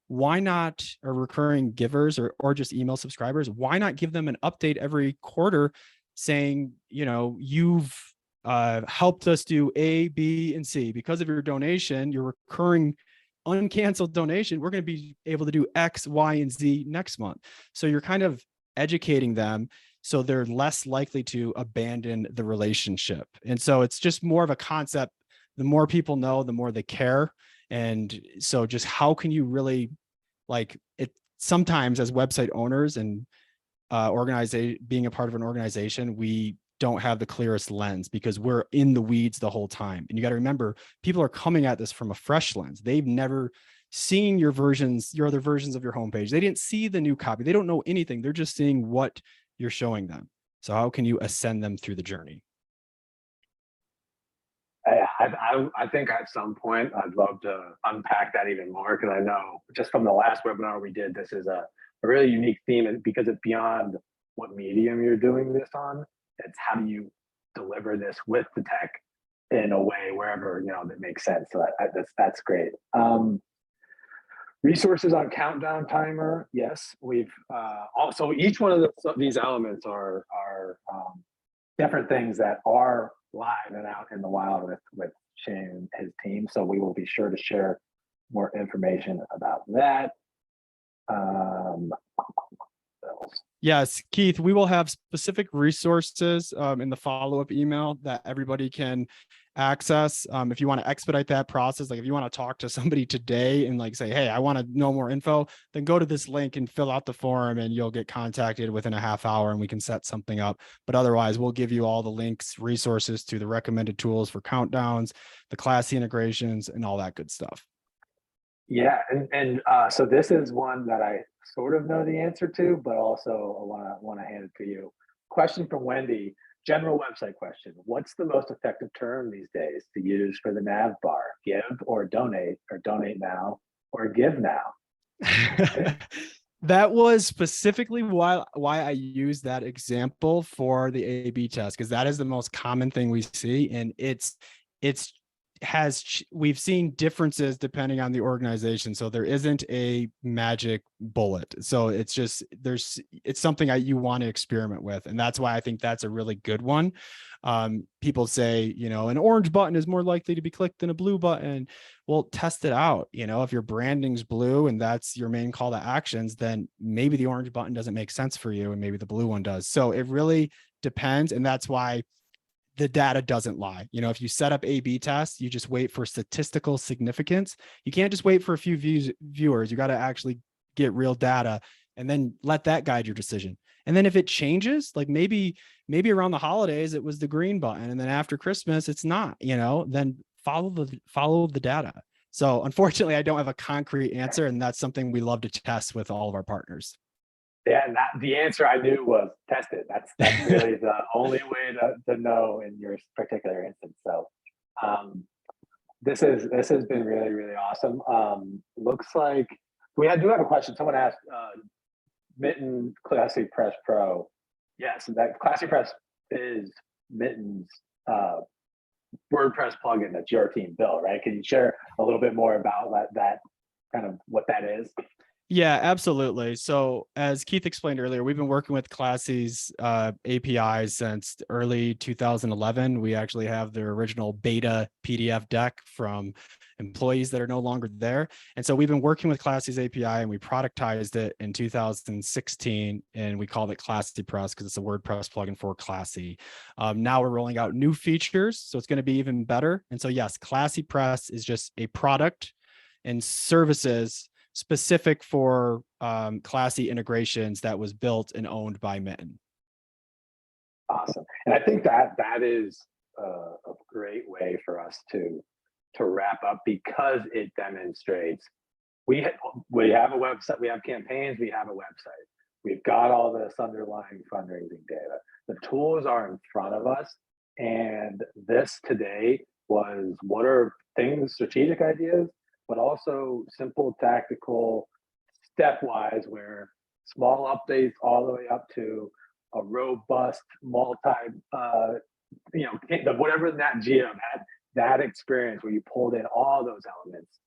why not, or recurring givers or just email subscribers, why not give them an update every quarter saying, you've helped us do A, B, and C. Because of your donation, your recurring uncanceled donation, we're going to be able to do X, Y, and Z next month. So you're kind of educating them so they're less likely to abandon the relationship. And so it's just more of a concept. The more people know, the more they care. And so just how can you really, like, it sometimes as website owners and being a part of an organization, we don't have the clearest lens because we're in the weeds the whole time. And you got to remember, people are coming at this from a fresh lens. They've never seen your other versions of your homepage. They didn't see the new copy. They don't know anything. They're just seeing what you're showing them. So how can you ascend them through the journey? I think at some point I'd love to unpack that even more, because I know just from the last webinar we did, this is a really unique theme, and because it's beyond what medium you're doing this on. It's how do you deliver this with the tech in a way wherever, that makes sense. So that's great. Resources on countdown timer. Yes, we've also, each one of these elements are different things that are live and out in the wild with Shane and his team. So we will be sure to share more information about that. Yes, Keith, we will have specific resources in the follow-up email that everybody can access. If you want to expedite that process, like if you want to talk to somebody today and like say, hey, I want to know more info, then go to this link and fill out the form and you'll get contacted within a half hour and we can set something up. But otherwise, we'll give you all the links, resources to the recommended tools for countdowns, the Classy integrations, and all that good stuff. Yeah, and so this is one that I sort of know the answer to, but also I want to hand it to you. Question from Wendy, general website question. What's the most effective term these days to use for the nav bar? Give or donate now, or give now? That was specifically why I use that example for the A/B test, because that is the most common thing we see, and we've seen differences depending on the organization. So there isn't a magic bullet. So it's just, it's something you want to experiment with. And that's why I think that's a really good one. People say, an orange button is more likely to be clicked than a blue button. Well, test it out. If your branding's blue and that's your main call to actions, then maybe the orange button doesn't make sense for you and maybe the blue one does. So it really depends. And that's why the data doesn't lie. If you set up A/B tests, you just wait for statistical significance. You can't just wait for a few viewers. You got to actually get real data and then let that guide your decision. And then if it changes, like maybe around the holidays, it was the green button. And then after Christmas, it's not, then follow the data. So unfortunately, I don't have a concrete answer. And that's something we love to test with all of our partners. Yeah, and the answer I knew was test it. That's really the only way to know in your particular instance. So this has been really, really awesome. Looks like do have a question. Someone asked Mitten ClassyPress Pro. Yes, that ClassyPress is Mitten's WordPress plugin that your team built, right? Can you share a little bit more about that kind of what that is? Yeah, absolutely. So as Keith explained earlier, we've been working with Classy's APIs since early 2011. We actually have their original beta PDF deck from employees that are no longer there. And so we've been working with Classy's API and we productized it in 2016 and we called it ClassyPress because it's a WordPress plugin for Classy. Now we're rolling out new features, so it's going to be even better. And so yes, ClassyPress is just a product and services specific for Classy integrations that was built and owned by Mitten. Awesome. And I think that is a great way for us to wrap up, because it demonstrates we have a website, we have campaigns, we have a website, we've got all this underlying fundraising data. The tools are in front of us, and this today was what are things, strategic ideas, but also simple, tactical, stepwise, where small updates all the way up to a robust whatever that geo had, that experience where you pulled in all those elements.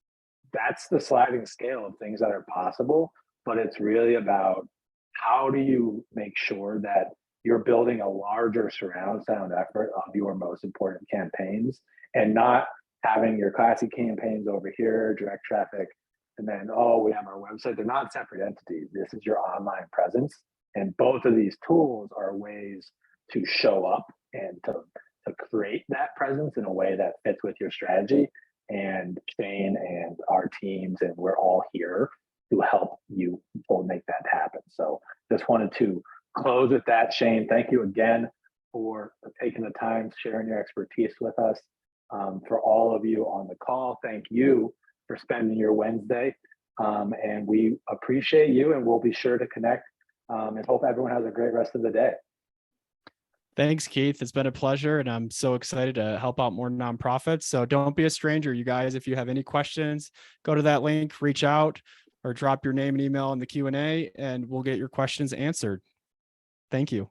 That's the sliding scale of things that are possible, but it's really about how do you make sure that you're building a larger surround sound effort of your most important campaigns, and not having your Classy campaigns over here, direct traffic, and then, we have our website. They're not separate entities. This is your online presence. And both of these tools are ways to show up and to create that presence in a way that fits with your strategy. And Shane and our teams, and we're all here to help you make that happen. So just wanted to close with that. Shane, thank you again for taking the time, sharing your expertise with us. For all of you on the call, thank you for spending your Wednesday. And we appreciate you, and we'll be sure to connect and hope everyone has a great rest of the day. Thanks, Keith. It's been a pleasure, and I'm so excited to help out more nonprofits. So don't be a stranger, you guys. If you have any questions, go to that link, reach out, or drop your name and email in the Q&A, and we'll get your questions answered. Thank you.